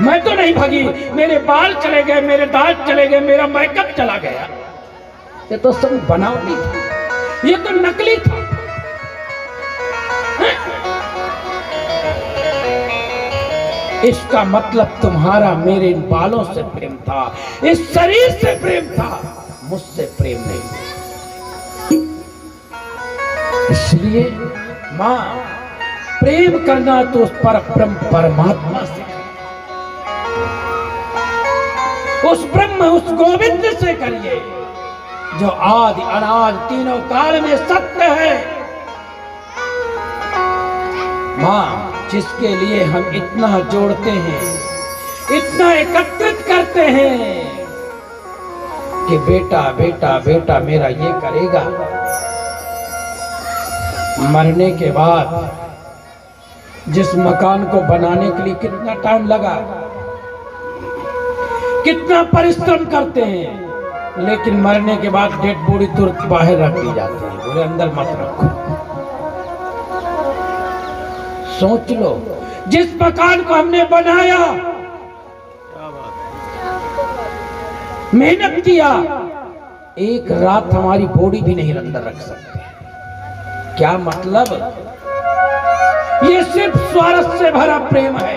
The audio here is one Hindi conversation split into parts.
मैं तो नहीं भागी, मेरे बाल चले गए, मेरे दांत चले गए, मेरा मेकअप चला गया। ये तो सब बनावटी था, ये तो नकली था। इसका मतलब तुम्हारा मेरे इन बालों से प्रेम था, इस शरीर से प्रेम था, मुझसे प्रेम नहीं। इसलिए मां, प्रेम करना तो उस परब्रह्म परमात्मा से, उस ब्रह्म, उस गोविंद से करिए जो आदि अनादि तीनों काल में सत्य है। मां, जिसके लिए हम इतना जोड़ते हैं, इतना एकत्रित करते हैं कि बेटा बेटा बेटा मेरा ये करेगा, मरने के बाद जिस मकान को बनाने के लिए कितना टाइम लगा, कितना परिश्रम करते हैं, लेकिन मरने के बाद डेड बॉडी तुरंत बाहर रख दी जाती है, बोले अंदर मत रखो। सोच लो, जिस मकान को हमने बनाया, मेहनत किया, एक रात हमारी बॉडी भी नहीं अंदर रख सकते। क्या मतलब? ये सिर्फ स्वार्थ से भरा प्रेम है।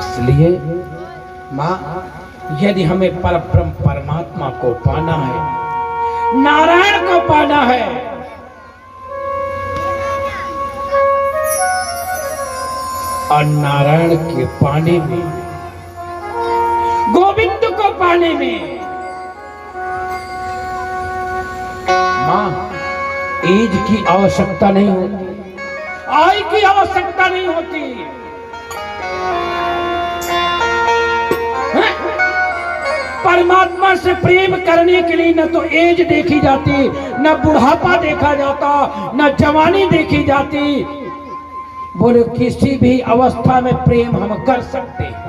इसलिए मां, यदि हमें परब्रह्म परमात्मा को पाना है, नारायण को पाना है, और नारायण के पाने में, गोविंद को पाने में मां, एज की आवश्यकता नहीं होती, आय की आवश्यकता नहीं होती। परमात्मा से प्रेम करने के लिए न तो एज देखी जाती, न बुढ़ापा देखा जाता, न जवानी देखी जाती। बोले किसी भी अवस्था में प्रेम हम कर सकते हैं।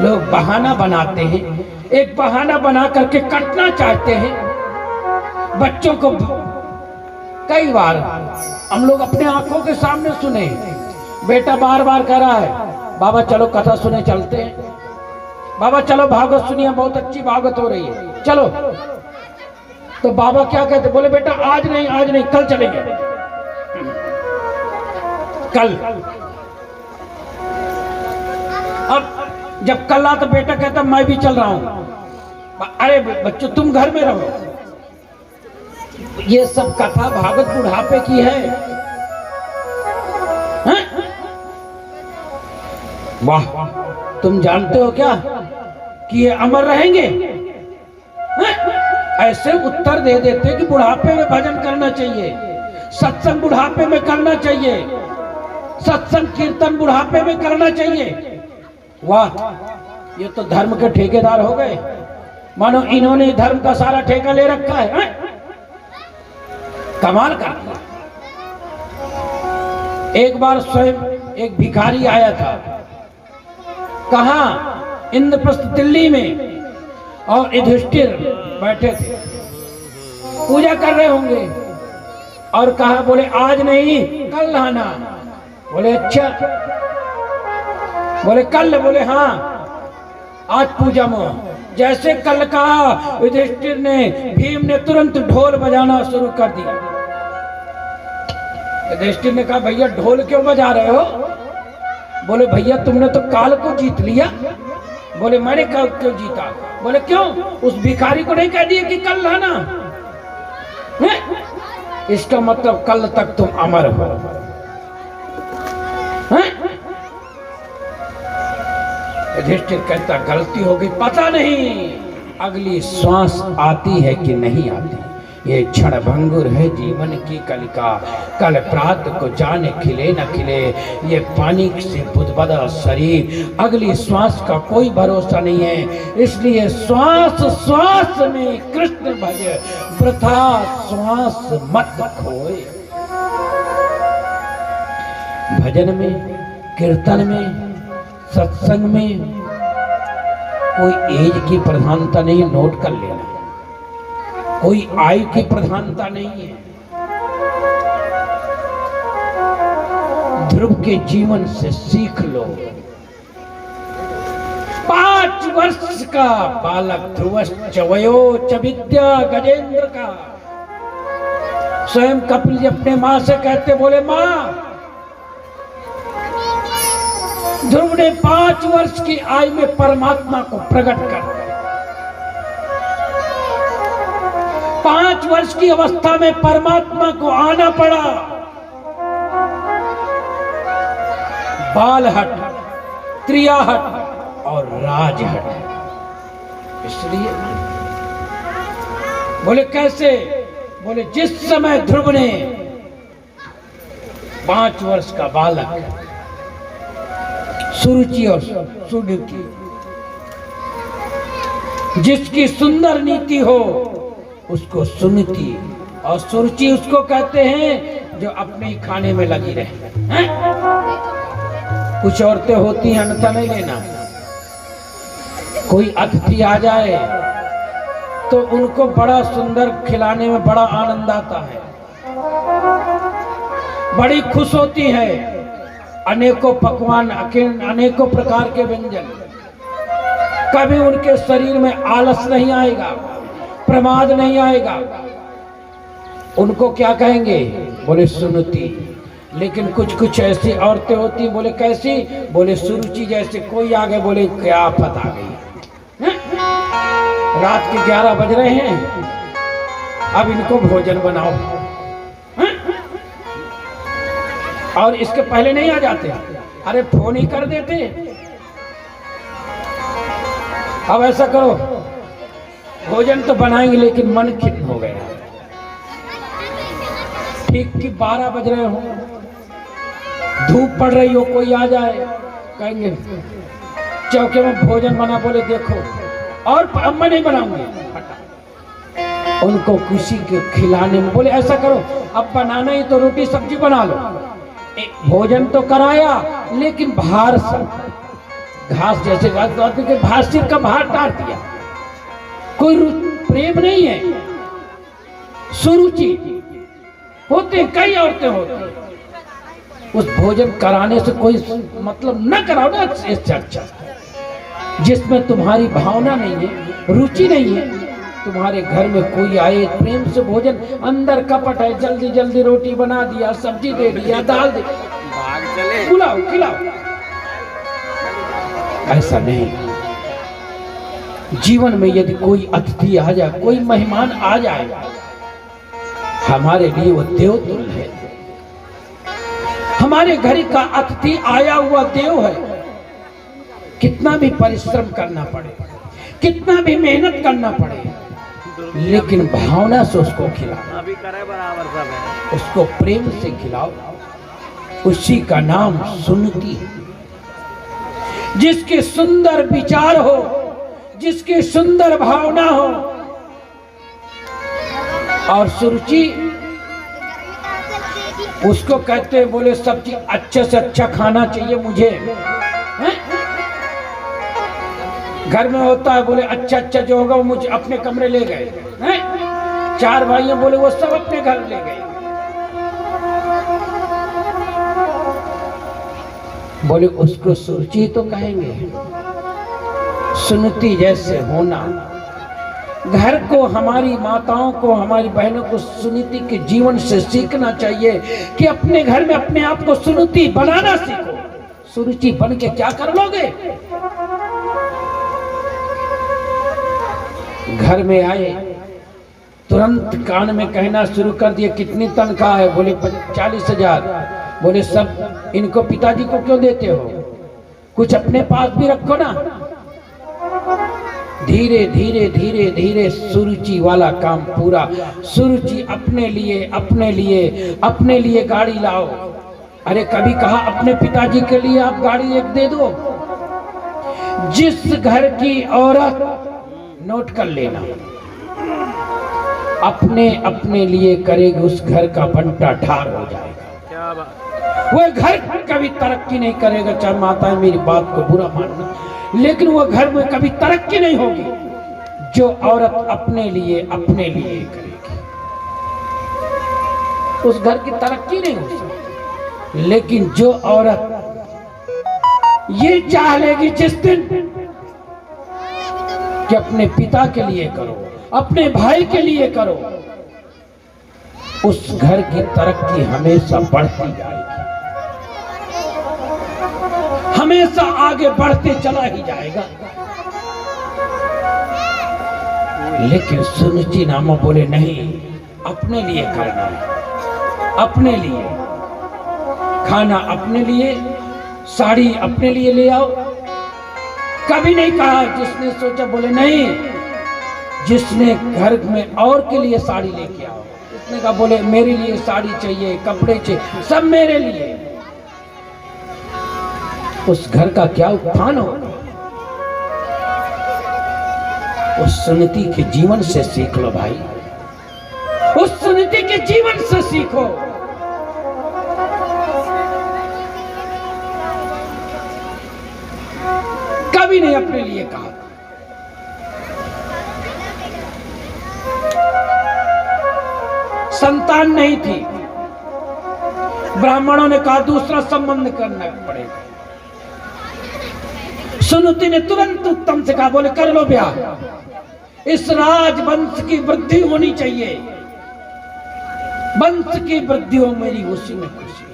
लोग बहाना बनाते हैं, एक बहाना बना करके कटना चाहते हैं बच्चों को। कई बार हम लोग अपने आंखों के सामने सुने, बेटा बार बार कह रहा है, बाबा चलो कथा सुने चलते हैं, बाबा चलो भागवत सुनिए, बहुत अच्छी भागवत हो रही है, चलो। तो बाबा क्या कहते, बोले बेटा आज नहीं, आज नहीं, कल चलेंगे, कल। अब जब कल आता, बेटा कहता मैं भी चल रहा हूं। अरे बच्चों तुम घर में रहो। ये सब कथा भागवत बुढ़ापे की है। वाह, तुम जानते हो क्या कि ये अमर रहेंगे? ऐसे उत्तर दे देते कि बुढ़ापे में भजन करना चाहिए, सत्संग बुढ़ापे में करना चाहिए, सत्संग कीर्तन बुढ़ापे में करना चाहिए। वाह, ये तो धर्म के ठेकेदार हो गए, मानो इन्होंने धर्म का सारा ठेका ले रखा है। कमाल कर दिया। एक बार स्वयं एक भिखारी आया था, कहां? इंद्रप्रस्थ दिल्ली में, और युधिष्ठिर बैठे थे, पूजा कर रहे होंगे, और कहा, बोले आज नहीं कल आना। बोले अच्छा, बोले कल? बोले हाँ, आज पूजा में। जैसे कल कहा, युधिष्ठिर ने, भीम ने तुरंत ढोल बजाना शुरू कर दिया। युधिष्ठिर ने कहा, भैया ढोल क्यों बजा रहे हो? बोले भैया तुमने तो काल को जीत लिया। बोले मैंने क्यों जीता? बोले क्यों? उस भिखारी को नहीं कह दिया कि कल लाना? इसका मतलब कल तक तुम अमर हो। युधिष्ठिर कहता गलती हो गई, पता नहीं अगली श्वास आती है कि नहीं आती। ये क्षण भंगुर है जीवन की कलिका, कल प्रात को जाने खिले न खिले। ये पानी से बुदबुदा शरीर, अगली श्वास का कोई भरोसा नहीं है। इसलिए श्वास श्वास में कृष्ण भज, वृथा श्वास मत खोए। भजन में, कीर्तन में, सत्संग में कोई एज की प्रधानता नहीं, नोट कर लेना। कोई आय की प्रधानता नहीं है। ध्रुव के जीवन से सीख लो। 5 वर्ष का बालक ध्रुवश्च वयो च विद्या गजेंद्र का। स्वयं कपिल जी अपने मां से कहते, बोले मां, ध्रुव ने 5 वर्ष की आयु में परमात्मा को प्रकट कर दिया। 5 वर्ष की अवस्था में परमात्मा को आना पड़ा। बालहट, त्रियाहट और राजहट। इसलिए बोले कैसे? बोले जिस समय ध्रुव ने 5 वर्ष का बालक सुरुचि और सुनीति, जिसकी सुंदर नीति हो उसको सुनीति, और सुरुचि उसको कहते हैं जो अपने ही खाने में लगी रहे हैं? कुछ औरतें होती हैं, अन्यथा नहीं लेना। कोई अतिथि आ जाए तो उनको बड़ा सुंदर खिलाने में बड़ा आनंद आता है, बड़ी खुश होती है। अनेकों पकवान, अनेकों प्रकार के व्यंजन, कभी उनके शरीर में आलस नहीं आएगा, प्रमाद नहीं आएगा। उनको क्या कहेंगे? बोले सुनीति। लेकिन कुछ कुछ ऐसी औरतें होती, बोले कैसी? बोले सुरुचि जैसे। कोई आ गए, बोले क्या आफत आ गई है? रात के 11 बज रहे हैं, अब इनको भोजन बनाओ। और इसके पहले नहीं आ जाते? अरे फोन ही कर देते। अब ऐसा करो, भोजन तो बनाएंगे लेकिन मन खिन्न हो गया। ठीक कि 12 बज रहे हो, धूप पड़ रही हो, कोई आ जाए, कहेंगे चौके में भोजन बना। बोले देखो, और अब मैं नहीं बनाऊंगी। उनको किसी के खिलाने में, बोले ऐसा करो, अब बनाना ही तो रोटी सब्जी बना लो। भोजन तो कराया लेकिन भार सब घास जैसे के भार, सिर का भार डाल दिया। कोई प्रेम नहीं है, सुरुचि होते, कई औरतें होती। उस भोजन कराने से कोई मतलब न कराओ ना, इससे अच्छा जिसमें तुम्हारी भावना नहीं है, रुचि नहीं है। तुम्हारे घर में कोई आए, प्रेम से भोजन, अंदर कपट है, जल्दी जल्दी रोटी बना दिया, सब्जी दे दिया, दाल दे, बुलाओ खिलाओ। ऐसा नहीं। जीवन में यदि कोई अतिथि आ जाए, कोई मेहमान आ जाए, हमारे लिए वो देवतुल्य है। हमारे घर का अतिथि आया हुआ देव है। कितना भी परिश्रम करना पड़े, कितना भी मेहनत करना पड़े, लेकिन भावना से उसको खिलाओ, उसको प्रेम से खिलाओ। उसी का नाम सुनीति। जिसके सुंदर विचार हो, जिसकी सुंदर भावना हो। और सुरुचि उसको कहते हैं, बोले सब्जी अच्छे से अच्छा खाना चाहिए मुझे। है? घर में होता है, बोले अच्छा अच्छा जो होगा वो मुझे अपने कमरे ले गए हैं। 4 भाइयों, बोले वो सब अपने घर ले गए। बोले उसको सुरुचि तो कहेंगे। सुनीति जैसे होना। घर को, हमारी माताओं को, हमारी बहनों को सुनीति के जीवन से सीखना चाहिए कि अपने घर में अपने आप को सुनीति बनाना सीखो। सुरुचि बन के क्या कर लोगे? घर में आए, तुरंत कान में कहना शुरू कर दिए, कितनी तनख्वाह है? बोले 40,000। बोले सब इनको पिताजी को क्यों देते हो? कुछ अपने पास भी रखो ना। धीरे धीरे धीरे धीरे सुरुचि वाला काम पूरा। सुरुचि अपने लिए, अपने लिए, अपने लिए गाड़ी लाओ। अरे कभी कहा अपने पिताजी के लिए आप गाड़ी एक दे दो। जिस घर की औरत, नोट कर लेना, अपने अपने लिए करेगी, उस घर का बंटा ठार हो जाएगा। वो घर कभी तरक्की नहीं करेगा। चाहे माताएं मेरी बात को बुरा मानना, लेकिन वो घर में कभी तरक्की नहीं होगी जो औरत अपने लिए करेगी। उस घर की तरक्की नहीं हो सकती। लेकिन जो औरत ये चाह लेगी जिस दिन कि अपने पिता के लिए करो, अपने भाई के लिए करो, उस घर की तरक्की हमेशा बढ़ती जाएगी, हमेशा आगे बढ़ते चला ही जाएगा। लेकिन सुनिचि नामा बोले नहीं, अपने लिए करना है, अपने लिए खाना, अपने लिए साड़ी, अपने लिए ले आओ। कभी नहीं कहा जिसने सोचा बोले नहीं, जिसने घर में और के लिए साड़ी लेके आओ, उसने कहा बोले मेरे लिए साड़ी चाहिए, कपड़े चाहिए, सब मेरे लिए। उस घर का क्या उत्थान होगा? उस सुनीति के जीवन से सीख लो भाई, उस सुनीति के जीवन से सीखो। कभी नहीं अपने लिए कहा। संतान नहीं थी, ब्राह्मणों ने कहा दूसरा संबंध करना पड़ेगा। सुनीति ने तुरंत उत्तम से कहा बोले कर लो ब्याह, इस राजवंश की वृद्धि होनी चाहिए, वंश की वृद्धि हो मेरी उसी में खुशी।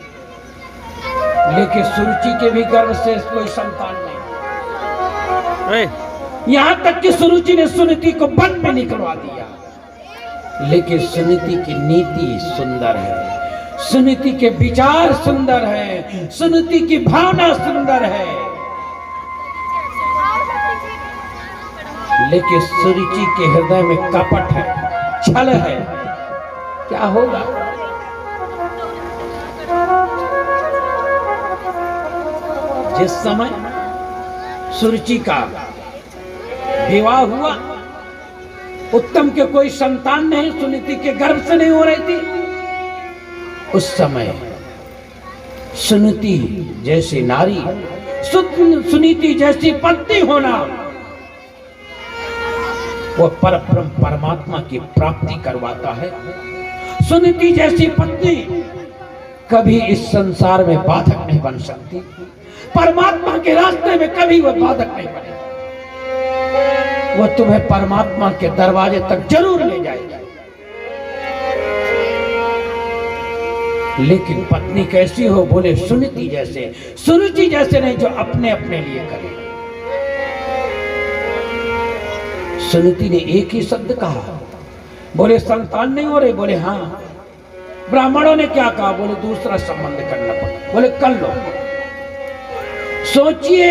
लेकिन सुरुचि के भी गर्भ से कोई संतान नहीं, यहां तक कि सुरुचि ने सुनीति को वन में निकलवा दिया। लेकिन सुनीति की नीति सुंदर है, सुनीति के विचार सुंदर है, सुनीति की भावना सुंदर है। लेकिन सुरुचि के हृदय में कपट है, छल है। क्या होगा? जिस समय सुरुचि का विवाह हुआ, उत्तम के कोई संतान नहीं, सुनीति के गर्भ से नहीं हो रही थी, उस समय सुनीति जैसी नारी, सुनीति जैसी पत्नी होना, वो परब्रह्म परमात्मा की प्राप्ति करवाता है। सुनीति जैसी पत्नी कभी इस संसार में बाधक नहीं बन सकती, परमात्मा के रास्ते में कभी वह बाधक नहीं बनेगी, वो तुम्हें परमात्मा के दरवाजे तक जरूर ले जाएगी। लेकिन पत्नी कैसी हो? बोले सुनीति जैसे, सुरुचि जैसे नहीं, जो अपने अपने लिए करे। सुनीति ने एक ही शब्द कहा, बोले संतान नहीं हो रहे? बोले हाँ। ब्राह्मणों ने क्या कहा? बोले दूसरा संबंध करना पड़ेगा। बोले कर लो। सोचिए,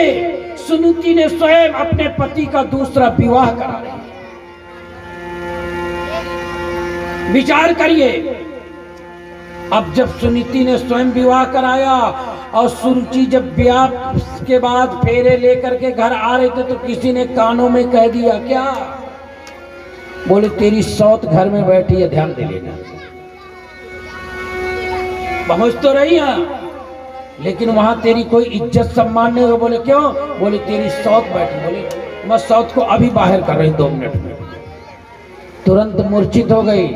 सुनीति ने स्वयं अपने पति का दूसरा विवाह करा रही है। विचार करिए, अब जब सुनीति ने स्वयं विवाह कराया और सुरुचि जब ब्याह के बाद फेरे लेकर के घर आ रहे थे, तो किसी ने कानों में कह दिया क्या? बोले तेरी सौत घर में बैठी है, ध्यान दे लेना। पहुंच तो रही है, लेकिन वहां तेरी कोई इज्जत सम्मान नहीं हो। बोले क्यों? बोले तेरी सौत बैठी। बोले मैं सौत को अभी बाहर कर रही 2 मिनट में। तुरंत मूर्छित हो गई।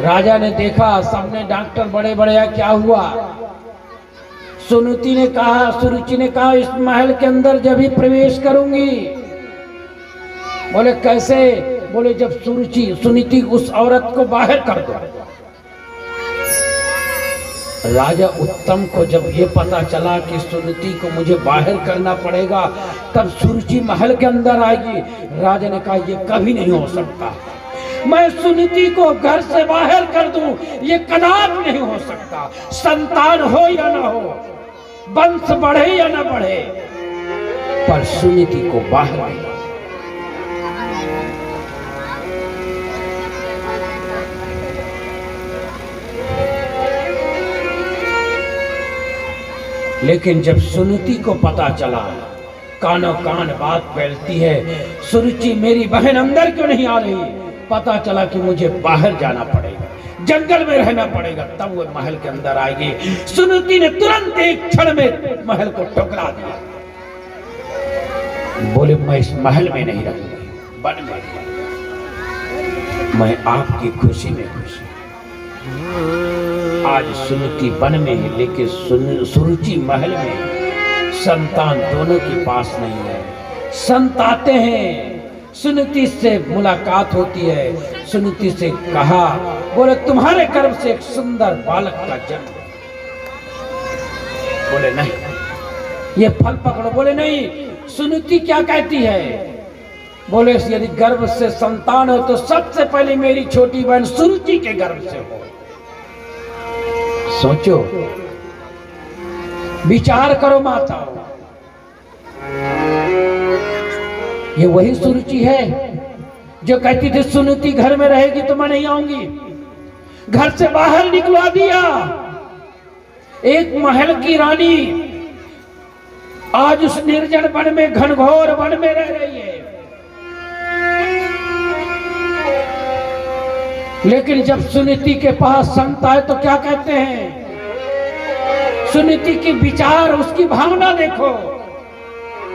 राजा ने देखा, सामने डॉक्टर बड़े बड़े हैं, क्या हुआ? सुनीति ने कहा, सुरुचि ने कहा इस महल के अंदर जब भी प्रवेश करूंगी। बोले कैसे? बोले जब सुनीति उस औरत को बाहर कर दो। राजा उत्तम को जब ये पता चला कि सुनीति को मुझे बाहर करना पड़ेगा, तब सुरुचि महल के अंदर आएगी। राजा ने कहा ये कभी नहीं हो सकता, मैं सुनीति को घर से बाहर कर दूं, ये कदापि नहीं हो सकता। संतान हो या ना हो, वंश बढ़े या ना बढ़े, पर सुनीति को बाहर नहीं। लेकिन जब सुनीति को पता चला, कानों कान बात फैलती है, सुरुचि मेरी बहन अंदर क्यों नहीं आ रही? पता चला कि मुझे बाहर जाना पड़ेगा, जंगल में रहना पड़ेगा, तब वो महल के अंदर आएगी। सुनीति ने तुरंत एक क्षण में महल को ठुकरा दिया। बोले मैं इस महल में नहीं रहूंगी, वन में, मैं आपकी खुशी में खुश हूं। आज सुनीति वन में है, लेकिन सुरुचि महल में संतान दोनों के पास नहीं है। संत आते हैं, सुनीति से मुलाकात होती है। सुनीति से कहा, बोले तुम्हारे गर्भ से एक सुंदर बालक का जन्म। बोले नहीं, ये फल पकड़ो। बोले नहीं। सुनीति क्या कहती है? बोले यदि गर्भ से संतान हो तो सबसे पहले मेरी छोटी बहन सुरुचि के गर्भ से हो। सोचो, विचार करो माताओं, ये वही सुरुचि है जो कहती थी सुनीति घर में रहेगी तो मैं नहीं आऊंगी। घर से बाहर निकलवा दिया। एक महल की रानी आज उस निर्जन वन में, घनघोर वन में रह रही है। लेकिन जब सुनीति के पास संत आए तो क्या कहते हैं? सुनीति की विचार, उसकी भावना देखो।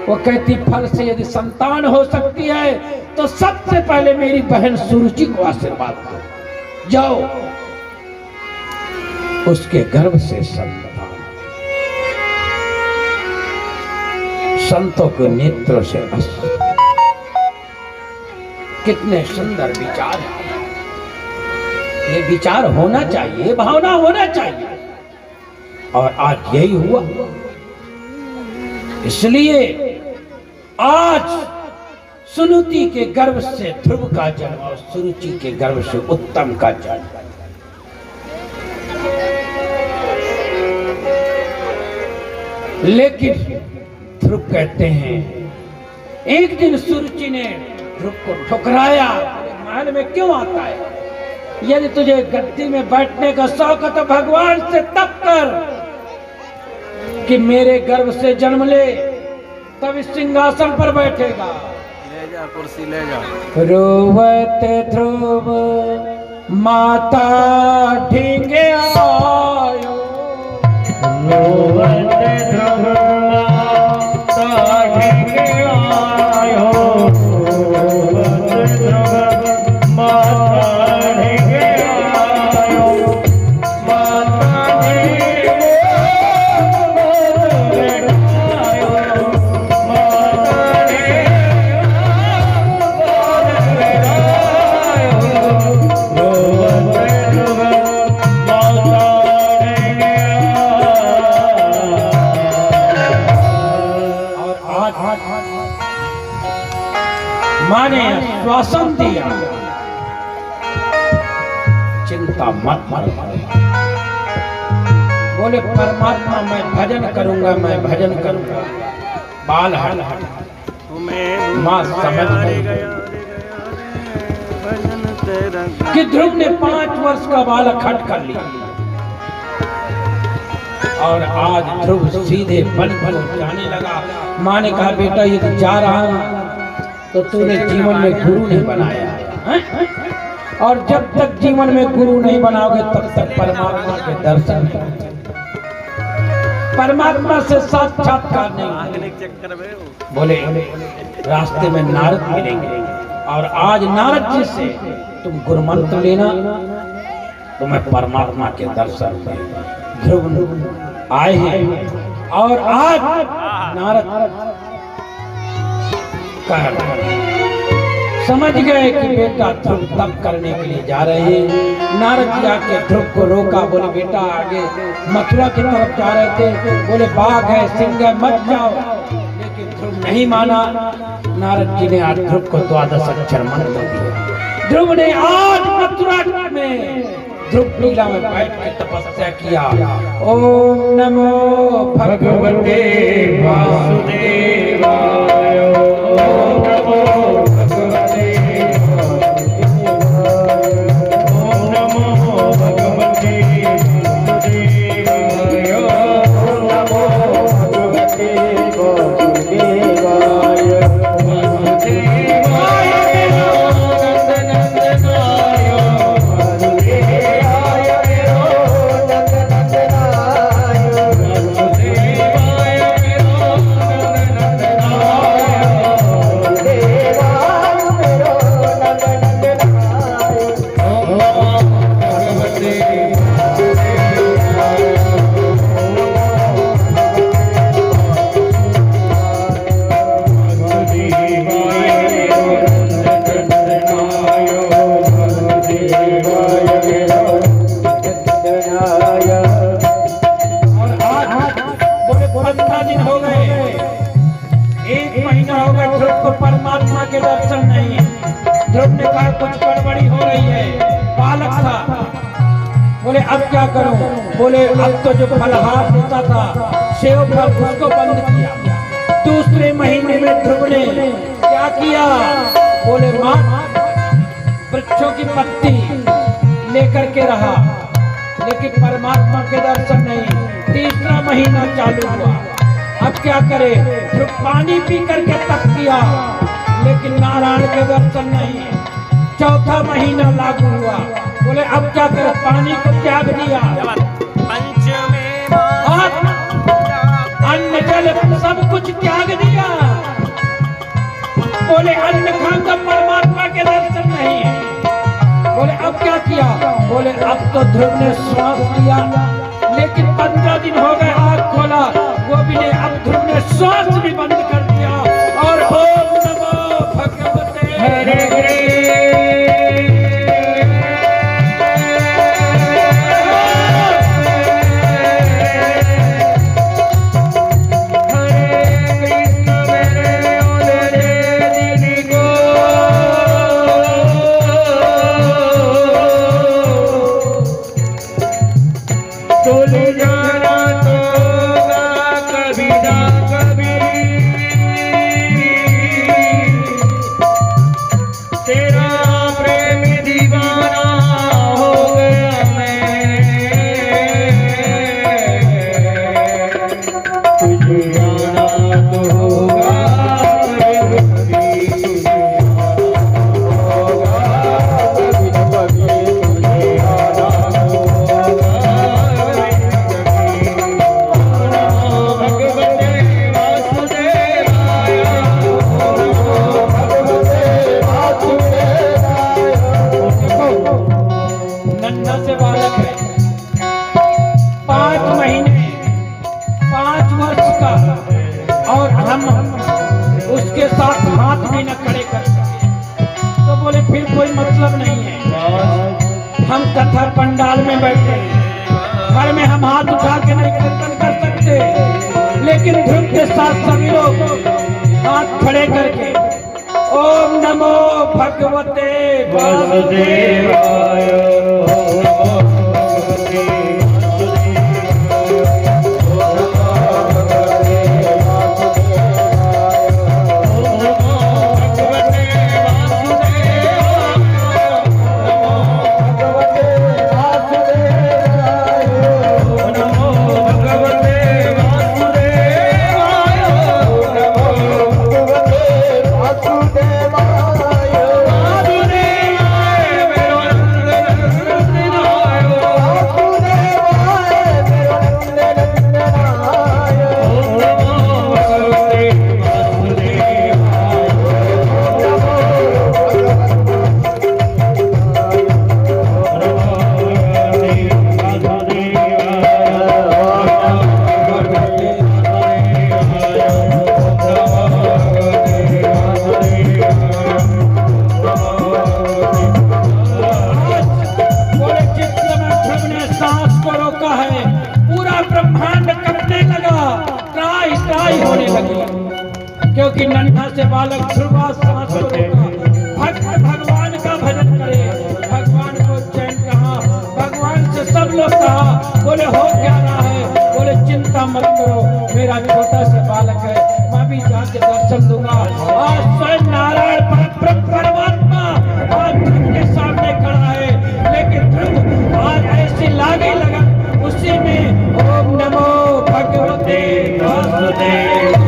वो कहती फल से यदि संतान हो सकती है तो सबसे पहले मेरी बहन सुरुचि को आशीर्वाद दो। जाओ, उसके गर्भ से संतान। संतों के नेत्रों से अश्रु। कितने सुंदर विचार हैं। ये विचार होना चाहिए, भावना होना चाहिए, और आज यही हुआ। इसलिए आज सुनीति के गर्भ से ध्रुव का जन्म और सुरुचि के गर्भ से उत्तम का जन्म। लेकिन ध्रुव कहते हैं, एक दिन सुरुचि ने ध्रुव को ठुकराया। महल में क्यों आता है? यदि तुझे गद्दी में बैठने का शौक है तो भगवान से तप कर कि मेरे गर्भ से जन्म ले, तब इस सिंहासन पर बैठेगा। ले जा कुर्सी, ले जा। रोवत ध्रुव माता ढींगे आयो, रोवत ध्रुव माता ढींगे आयो, रोवत ध्रुव माता ढींगे आयो, माता ढींगे आयो, माता ढींगे माँ ने आश्वासन दिया, चिंता मत करो। बोले परमात्मा मैं भजन करूंगा, मैं भजन करूंगा। बाल हट माँ समझ गई कि ध्रुव ने 5 वर्ष का बालक हट कर लिया। और आज ध्रुव सीधे बन जाने लगा। माँ ने कहा, बेटा ये जा रहा हूं तो तूने जीवन में गुरु नहीं बनाया है? और जब तक जीवन में गुरु नहीं बनाओगे तब तक परमात्मा के दर्शन नहीं, परमात्मा से साक्षात्कार नहीं। बोले रास्ते में नारद मिलेंगे और आज नारद जी से तुम गुरु मंत्र लेना, तुम्हें परमात्मा के दर्शन देंगे। ध्रुव आए हैं और आज नारद समझ गए कि बेटा ध्रुव तप करने के लिए जा रहे हैं। नारद जी आके ध्रुव को रोका। बोले बेटा आगे मथुरा की तरफ जा रहे थे, बोले बाघ है, सिंह है, मत जाओ। लेकिन ध्रुव नहीं माना। नारद जी ने आज ध्रुव को 12 अक्षर मंत्र दिया। ध्रुव ने आज मथुरा में ध्रुव लीला में बैठ के तपस्या किया। ओम नमो भगवते वासुदेवाय, ओम नमो भगवते ओम नमो भगवते वासुदेवाय, ओम नमो भगवते वासुदेवाय, वासुदेवाय नंदनंदनाय, वासुदेवाय नंदनंदनाय, वासुदेवाय नंदनंदनाय। ने कहा कुछ गड़बड़ी हो रही है। बालक था, बोले अब क्या करूं? बोले अब तो जो फलहार देता था सेव फल उसको बंद किया। दूसरे महीने में ध्रुव ने क्या किया? बोले मां वृक्षों की पत्ती लेकर के रहा, लेकिन परमात्मा के दर्शन नहीं। तीसरा महीना चालू हुआ, अब क्या करे? ध्रुव पानी पी करके तप किया, लेकिन नारायण के दर्शन नहीं। चौथा महीना लागू हुआ, बोले अब क्या करे? पानी को त्याग दिया, अन्न जल सब कुछ त्याग दिया। बोले अन्न खाकर परमात्मा के दर्शन नहीं। बोले अब क्या किया? बोले अब तो ध्रुव ने श्वास लिया, लेकिन 15 दिन हो गए आँख खोला वो भी नहीं। अब ध्रुव ने श्वास भी बंद कर दिया और ओम नमो भगवते हरे उसके साथ हाथ भी न खड़े कर सके, तो बोले फिर कोई मतलब नहीं है। हम कथा पंडाल में बैठे, घर में हम हाथ उठा के नहीं कीर्तन कर सकते, लेकिन ध्रुव के साथ सभी लोग हाथ खड़े करके ओम नमो भगवते वासुदेवाय क्योंकि नन्हा से बालक ध्रुवा सांस को रोका। भक्त भगवान का भजन करे, भगवान को चैन कहा, भगवान से सब लोग कहा। बोले हो क्या रहा है? बोले चिंता मत करो, मेरा छोटा सा बालक है, मैं भी जाके दर्शन दूंगा। आज स्वयं नारायण परमात्मा आज ध्रुव के सामने खड़ा है, लेकिन ध्रुव आज ऐसी लागे लगा उसी में ओम नमो भगवते वासुदेवाय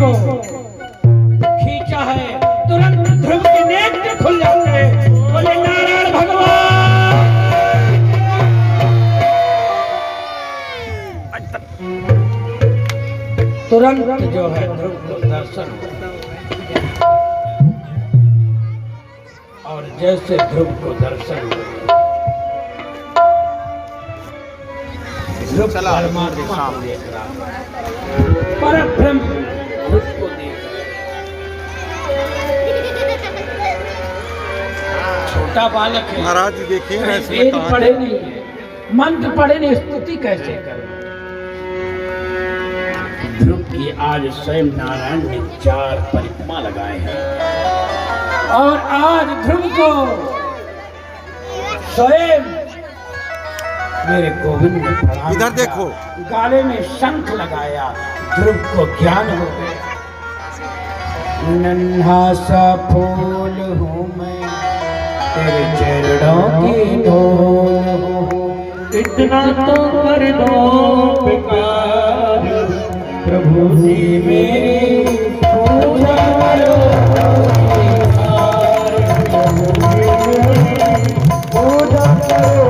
को खींचा है, तुरंत ध्रुव के नेत्र खुल जाते हैं। बोले नारायण भगवान। तुरंत जो है ध्रुव को दर्शन हुआ। और जैसे ध्रुव को दर्शन हुआ, ध्रुव परमात्मा को देख रहा है, परब्रह्म ध्रुव को देख रहा है। छोटा बालक है, महाराज जी देखिए वेद पढ़े नहीं है, मंत्र पढ़े नहीं, स्तुति कैसे करें। ध्रुव की आज स्वयं नारायण ने 4 परिक्रमा लगाए हैं और आज ध्रुव को स्वयं मेरे गोविंद ने प्रणाम इधर किया, देखो। गाले में शंख लगाया, ध्रुव को ज्ञान हो गया। नन्हा सा फूल हूँ मैं, तेरे चरणों की धूल हूँ, इतना तो कर दो पुकार, प्रभु जी मेरी पूजा करो। पूजा करो।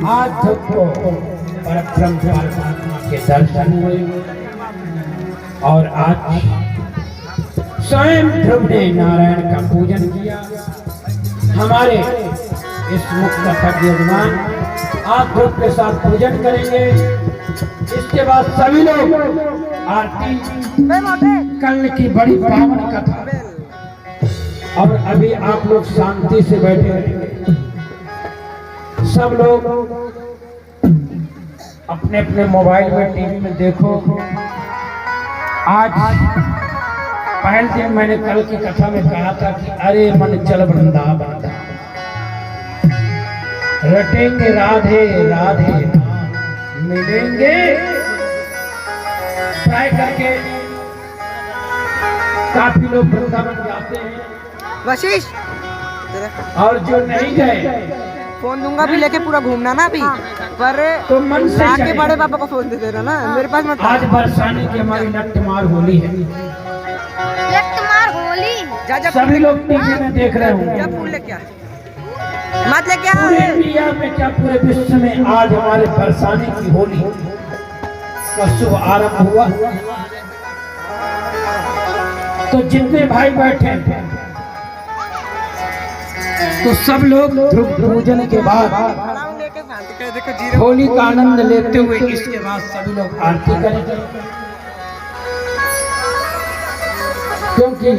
आज को परब्रह्म परमात्मा के दर्शन हुए और आज स्वयं ध्रुव ने नारायण का पूजन किया। हमारे इस मुक्त कथक यजमान आप ध्रुव के साथ पूजन करेंगे। इसके बाद सभी लोग आरती, कल की बड़ी पावन कथा, और अभी आप लोग शांति से बैठे रहेंगे। सब लोग अपने अपने मोबाइल में, टीवी में देखो। आज पहले दिन मैंने कल की कथा में कहा था कि अरे मन चल वृंदावन धाम, रटेंगे राधे राधे मिलेंगे। ट्राई करके काफी लोग वृंदावन जाते हैं, वशिष्ठ और जो नहीं गए फोन दूंगा भी लेके पूरा घूमना ना अभी, पर तो मन से आके चले। बड़े पापा को फोन दे देना ना, मेरे पास मत आज बरसाने की हमारी नट्टमार होली है, जा जा सभी लोग टीवी में देख रहे जा होंगे। फूल लेके आ, मत लेके आ। पूरे इंडिया में क्या पूरे विश्व में आज हमारे बरसाने की होली का शुभ आरंभ हुआ। तो जितने भाई बैठे हैं, तो सब लोग ध्रुव पूजन के बाद देखो जीरो होली का आनंद लेते हुए इसके बाद सभी लोग आरती करेंगे, क्योंकि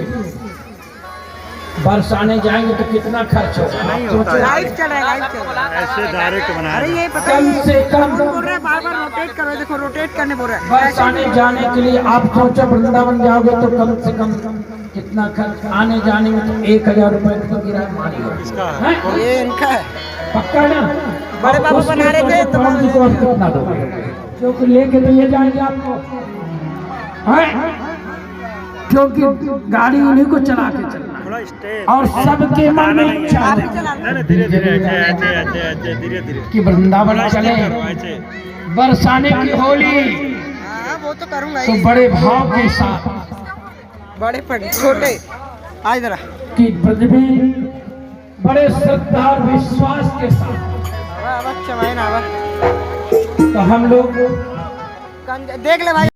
बरसाने जाएंगे तो कितना खर्च होगा। सोचो लाइव चल रहा है, लाइव चल रहा है। ऐसे डायरेक्ट बना अरे ये पता कम से कम बोल रहा है, बार बार रोटेट करो, देखो रोटेट करने बोल रहा है। बरसाने जाने के लिए आप सोचो वृंदावन जाओगे तो कम से कम कितना खर्च, आने जाने में तो 1000 रुपए तो किराया मानिए, ये इनका है, पक्का ना। बड़े बाबू उसमें बना रहे थे तो पवन जी को आप कितना दोगे, क्योंकि लेके तो ये जाएंगे आपको, हैं? क्योंकि गाड़ी उन्हीं को चला के चलना और सबके मन में इच्छा आप ही है चला लो। धीरे धीरे ऐसे धीरे धीरे कि वृंदावन चले, ऐसे बरसाने की होली, हाँ वो तो करूंगा तो ही। बड़े भाव के साथ बड़े पड़ छोटे आज जरा कि ब्रज में बड़े श्रद्धा और विश्वास के साथ चमाइन आवा तो हम लोग देख ले भाई।